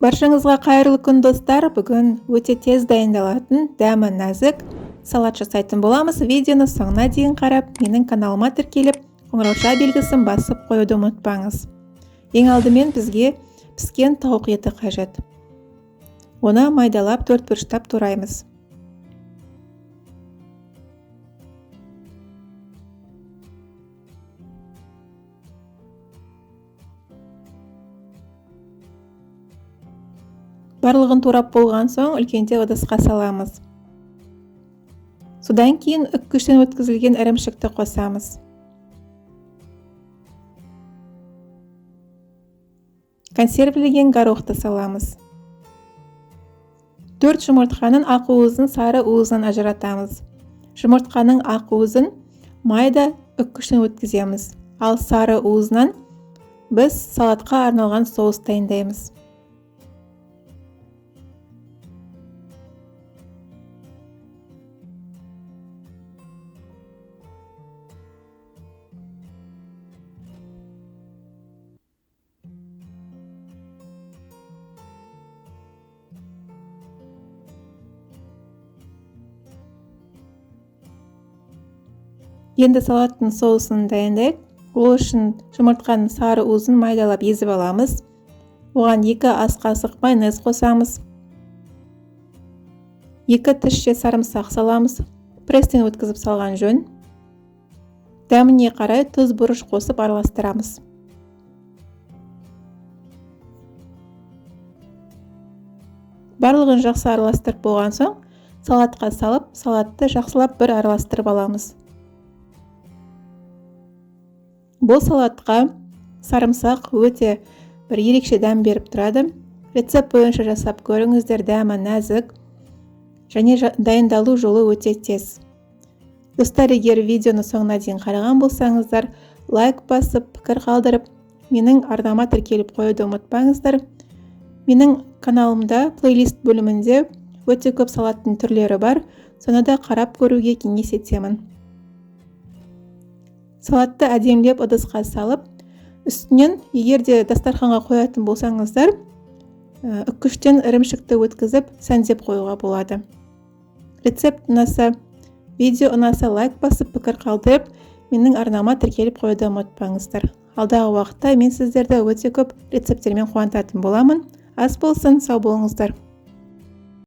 Баршаңызға қайырлы күн достар. Бүгін өте тез дайындалатын, дәмі нәзік салат жасайтын боламыз. Видеоны соңына дейін қарап, менің каналыма тіркеліп, қоңырауша белгісін басып қоюды ұмытпаңыз. Ең алдымен бізге піскен тауық еті қажет. Оны майдалап төртбұрыштап тураймыз. Барлығын турап болған соң үлкенде ыдысқа саламыз. Содан кейін үккіштен өткізілген ірімшікті қосамыз. Консервілеген горохты саламыз. 4 жұмыртқаның ақ уызын сары уызынан ажыратамыз. Жұмыртқаның ақ уызын майда үккіштен өткіземіз. Ал сары уызынан біз салатқа арналған соус дайындаймыз. Енді салаттың соусын дайындайық. Ол үшін жұмыртқаның сары уызын майдалап езіп аламыз. Оған 2 ас қасық майонез қосамыз. 2 тісше сарымсақ саламыз. Пресстен өткізіп салған жөн. Дәміне қарай тұз, бұрыш қосып араластырамыз. Барлығын жақсы араластырып болған соң, салатқа салып, салатты жақсылап бір араластырып аламыз. Бұл салатқа сарымсақ өте бір ерекше дәм беріп тұрады. Рецепт бойынша жасап көріңіздер, дәмі нәзік және дайындалу жолы өте тез. Достар, егер видеоны соңына дейін қараған болсаңыздар, лайк басып, пікір қалдырып, менің арнама тіркеліп қоюды ұмытпаңыздар. Менің каналымда плейлист бөлімінде өте көп салаттың түрлері бар, соны да қарап көруге кеңес етемін. Салатты әдемілеп ыдысқа салып, үстінен егерде дастарханға қоятын болсаңыздар, үккіштен ірімшікті өткізіп, сәндеп қоюға болады. Рецепт ұнаса, видео ұнаса лайк басып, пікір қалдырып, менің арнама тіркеліп қоюды ұмытпаңыздар. Алдағы уақытта мен сіздерді өте көп рецепттермен қуантатын боламын. Ас болсын, сау болыңыздар.